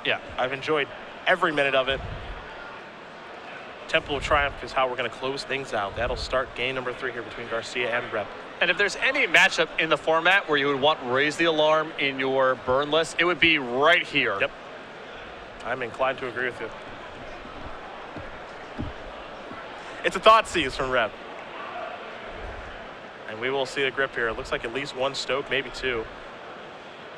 Yeah. I've enjoyed every minute of it. Temple of Triumph is how we're going to close things out. That'll start game number 3 here between Garcia and Repp. And if there's any matchup in the format where you would want Raise the Alarm in your burn list, it would be right here. Yep. I'm inclined to agree with you. It's a Thoughtseize from Repp. And we will see a grip here. It looks like at least one Stoke, maybe 2.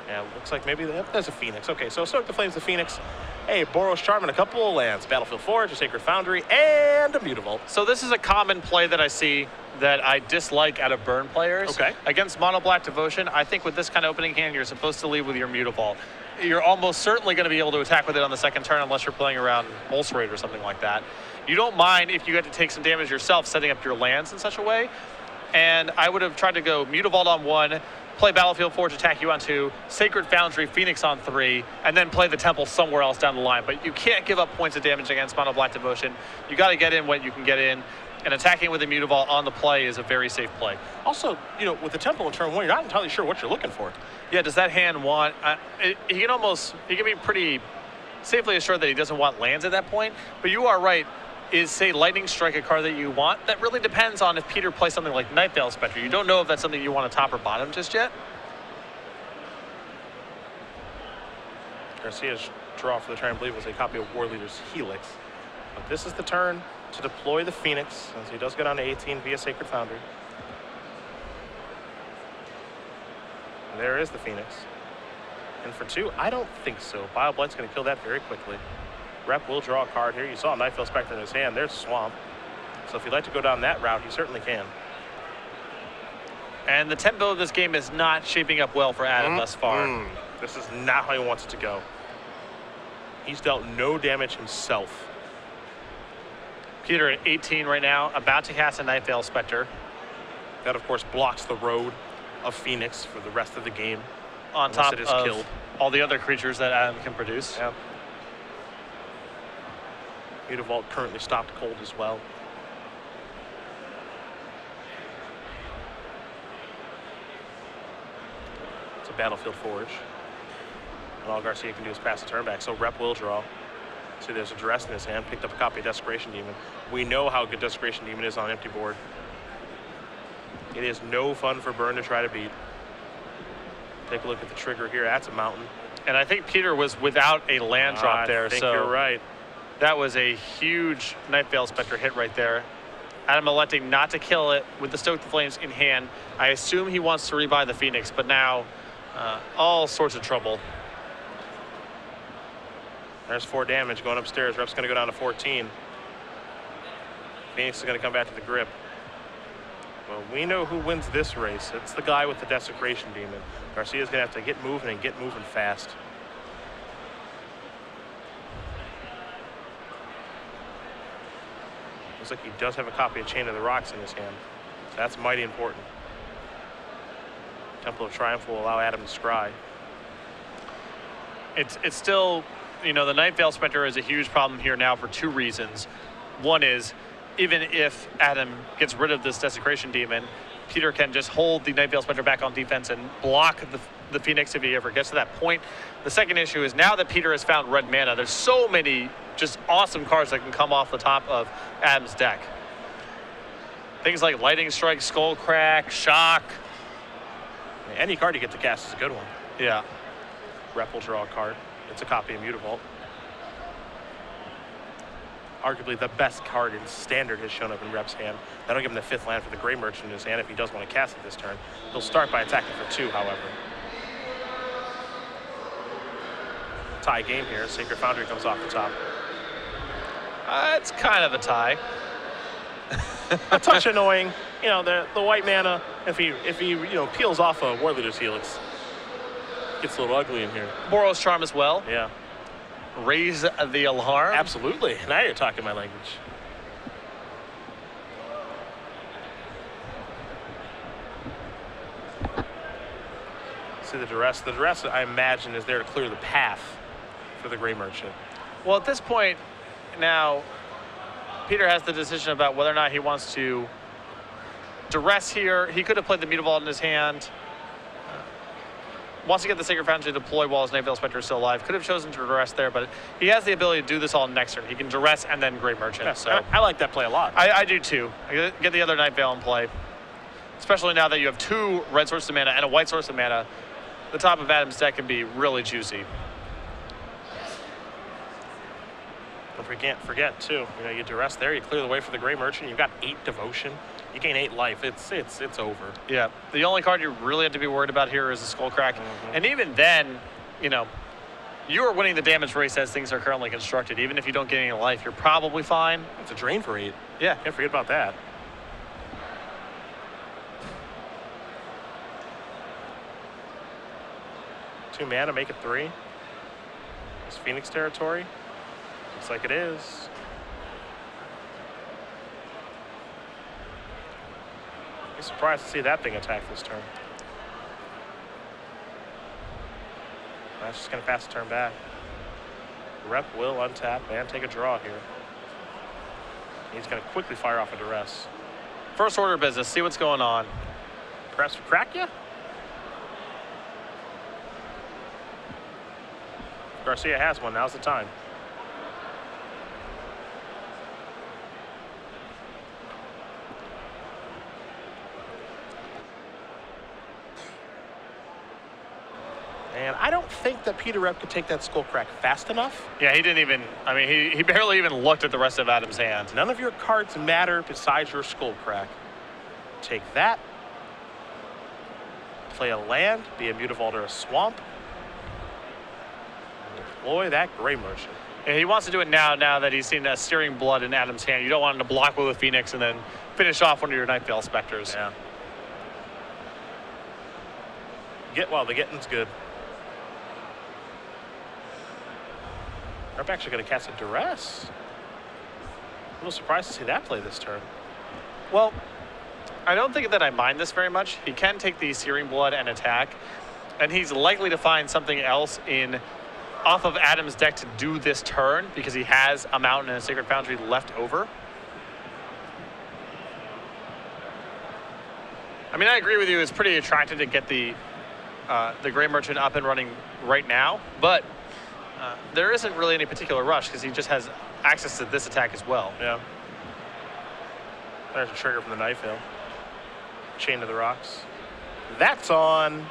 Yeah, it looks like maybe there's a Phoenix. Okay, so Stoke the Flames, the Phoenix. Hey, Boros Charm and a couple of lands. Battlefield Forge, a Sacred Foundry, and a Mutavault. So this is a common play that I see that I dislike out of burn players. Okay. Against Mono Black Devotion, I think with this kind of opening hand, you're supposed to lead with your Mutavault. You're almost certainly going to be able to attack with it on the second turn unless you're playing around Ulcerate or something like that. You don't mind if you get to take some damage yourself setting up your lands in such a way. And I would have tried to go Mutavault on 1, play Battlefield Forge, attack you on 2, Sacred Foundry, Phoenix on 3, and then play the Temple somewhere else down the line. But you can't give up points of damage against Mono Black Devotion. You got to get in what you can get in, and attacking with a Mutavault on the play is a very safe play. Also, you know, with the Temple in turn 1, you're not entirely sure what you're looking for. Yeah, does that hand want... he can be pretty safely assured that he doesn't want lands at that point, but you are right. Is, say, Lightning Strike a card that you want? That really depends on if Peter plays something like Nightveil Spectre. You don't know if that's something you want to top or bottom just yet. Garcia's draw for the turn, I believe, was a copy of War Leader's Helix. But this is the turn to deploy the Phoenix, as he does get on to 18 via Sacred Foundry. And there is the Phoenix. And for 2, I don't think so. BioBlight's going to kill that very quickly. Repp will draw a card here. You saw Nightveil Spectre in his hand. There's Swamp. So if you'd like to go down that route, he certainly can. And the tempo of this game is not shaping up well for Adam thus far. This is not how he wants it to go. He's dealt no damage himself. Peter at 18 right now, about to cast a Nightveil Spectre. That, of course, blocks the road of Phoenix for the rest of the game. On top it is of killed. All the other creatures that Adam can produce. Yeah. Mutavault currently stopped cold as well. It's a Battlefield Forge. And all Garcia can do is pass the turn back, so Repp will draw. See, there's a Duress in his hand, picked up a copy of Desecration Demon. We know how good Desecration Demon is on empty board. It is no fun for Burn to try to beat. Take a look at the trigger here. That's a mountain. And I think Peter was without a land drop there. I think you're right. That was a huge Nightveil Spectre hit right there. Adam electing not to kill it with the Stoke the Flames in hand. I assume he wants to rebuy the Phoenix, but now all sorts of trouble. There's 4 damage going upstairs. Repp's going to go down to 14. Phoenix is going to come back to the grip. Well, we know who wins this race. It's the guy with the Desecration Demon. Garcia's going to have to get moving and get moving fast. Looks like he does have a copy of Chain of the Rocks in his hand. So that's mighty important. Temple of Triumph will allow Adam to scry. It's still, you know, the Nightveil Spectre is a huge problem here now for 2 reasons. One is, even if Adam gets rid of this Desecration Demon, Peter can just hold the Nightveil Spectre back on defense and block the Phoenix if he ever gets to that point. The second issue is now that Peter has found red mana, there's so many just awesome cards that can come off the top of Adam's deck. Things like Lightning Strike, Skull Crack, Shock. Any card you get to cast is a good one. Yeah. Repp will draw a card. It's a copy of Mutavault. Arguably the best card in Standard has shown up in Repp's hand. That'll give him the 5th land for the Grey Merchant in his hand if he does want to cast it this turn. He'll start by attacking for 2, however. Tie game here. Sacred Foundry comes off the top. It's kind of a tie. A touch annoying. You know, the white mana, if he peels off a War Leader's Helix, gets a little ugly in here. Boros Charm as well. Yeah. Raise the Alarm. Absolutely. Now you're talking my language. See the Duress. The Duress, I imagine, is there to clear the path for the Grey Merchant. Well, at this point, now, Peter has the decision about whether or not he wants to Duress here. He could have played the Mutavault in his hand. wants to get the Sacred Foundry to deploy while his Night Veil Spectre is still alive. Could have chosen to duress there, but he has the ability to do this all next turn. He can duress and then Grey Merchant. Yeah, so I like that play a lot. I do too. I get the other Night Veil in play, especially now that you have 2 red sources of mana and a white source of mana. The top of Adam's deck can be really juicy. Don't forget too. You know, you duress there, you clear the way for the Grey Merchant. You've got 8 devotion. You gain 8 life. It's over. Yeah. The only card you really have to be worried about here is the Skullcrack, and even then, you know, you are winning the damage race as things are currently constructed. Even if you don't get any life, you're probably fine. It's a drain for 8. Yeah. Can't forget about that. Two mana, make it 3. It's Phoenix territory. Looks like it is. Be surprised to see that thing attack this turn. That's just going to pass the turn back. Repp will untap and take a draw here. He's going to quickly fire off a duress. First order business. See what's going on. Perhaps crack ya? Garcia has one. Now's the time. And I don't think that Peter Repp could take that Skullcrack fast enough. Yeah, he didn't even, I mean, he barely even looked at the rest of Adam's hand. None of your cards matter besides your Skullcrack. Take that. Play a land, be a Mutavault or a Swamp. Deploy that Grey Merchant. Yeah, he wants to do it now that he's seen a Searing Blood in Adam's hand. You don't want him to block with a Phoenix and then finish off one of your Night Veil Specters. Yeah. The getting's good. Repp actually going to cast a duress. A little surprised to see that play this turn. Well, I don't think that I mind this very much. He can take the Searing Blood and attack, and he's likely to find something else off of Adam's deck to do this turn because he has a Mountain and a Sacred Foundry left over. I mean, I agree with you. It's pretty attractive to get the Grey Merchant up and running right now, but there isn't really any particular rush because he just has access to this attack as well. Yeah. There's a trigger from the Night Veil. Chain to the Rocks. That's on.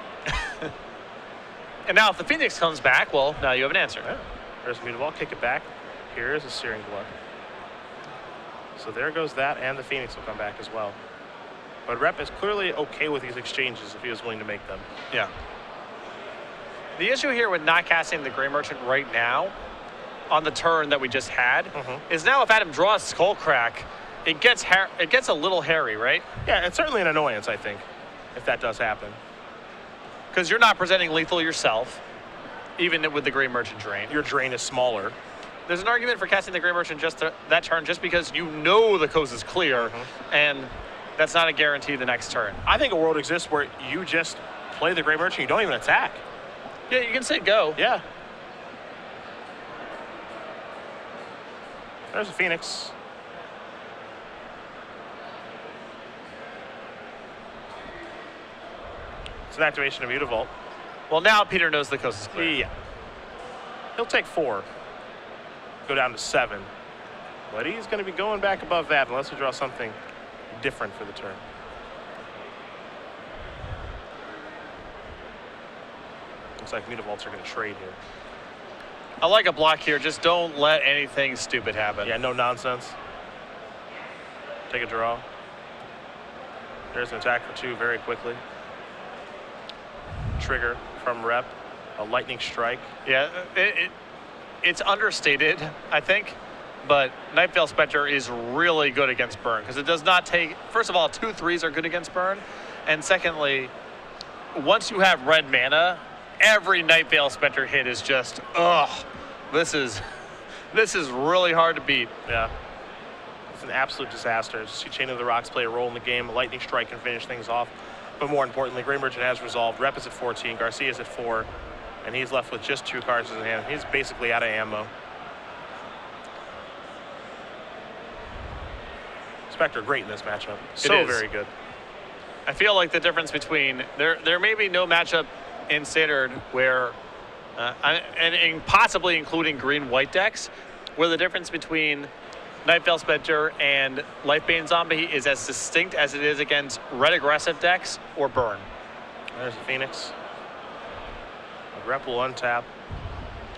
And now if the Phoenix comes back, well, now you have an answer. Yeah. There's a Mutavault, kick it back. Here is a Searing Blood. So there goes that, and the Phoenix will come back as well. But Repp is clearly okay with these exchanges if he was willing to make them. Yeah. The issue here with not casting the Grey Merchant right now on the turn that we just had is now if Adam draws Skullcrack, it gets a little hairy, right? Yeah, it's certainly an annoyance, I think, if that does happen. Because you're not presenting lethal yourself, even with the Grey Merchant drain. Your drain is smaller. There's an argument for casting the Grey Merchant just that turn just because you know the coast is clear, and that's not a guarantee the next turn. I think a world exists where you just play the Grey Merchant, you don't even attack. Yeah, you can say go. Yeah. There's a Phoenix. It's an activation of Mutavault. Well, now Peter knows the coast is clear. Yeah. He'll take 4. Go down to 7. But he's going to be going back above that unless we draw something different for the turn. Looks like Mutavaults are going to trade here. I like a block here. Just don't let anything stupid happen. Yeah, no nonsense. Take a draw. There's an attack for 2 very quickly. Trigger from Repp. A lightning strike. Yeah, it's understated, I think. But Night Veil Spectre is really good against burn because it does not take, first of all, 2 3s are good against burn. And secondly, once you have red mana, every Night Veil Spectre hit is just, this is really hard to beat. Yeah. It's an absolute disaster. See Chain of the Rocks play a role in the game. A lightning strike can finish things off. But more importantly, Grey Merchant has resolved. Repp is at 14, Garcia is at 4, and he's left with just 2 cards in his hand. He's basically out of ammo. Spectre great in this matchup. So very good. I feel like the difference between there may be no matchup in Standard where, and possibly including green-white decks, where the difference between Night Veil Spectre and Lifebane Zombie is as distinct as it is against red aggressive decks or burn. There's a Phoenix. Repp will untap.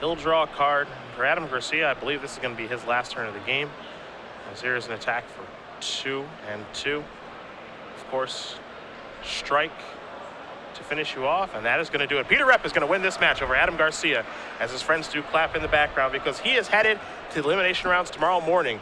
He'll draw a card. For Adam Garcia, I believe this is going to be his last turn of the game. As here is an attack for 2 and 2. Of course, strike to finish you off, and that is going to do it. Peter Repp is going to win this match over Adam Garcia, as his friends do clap in the background, because he is headed to the elimination rounds tomorrow morning.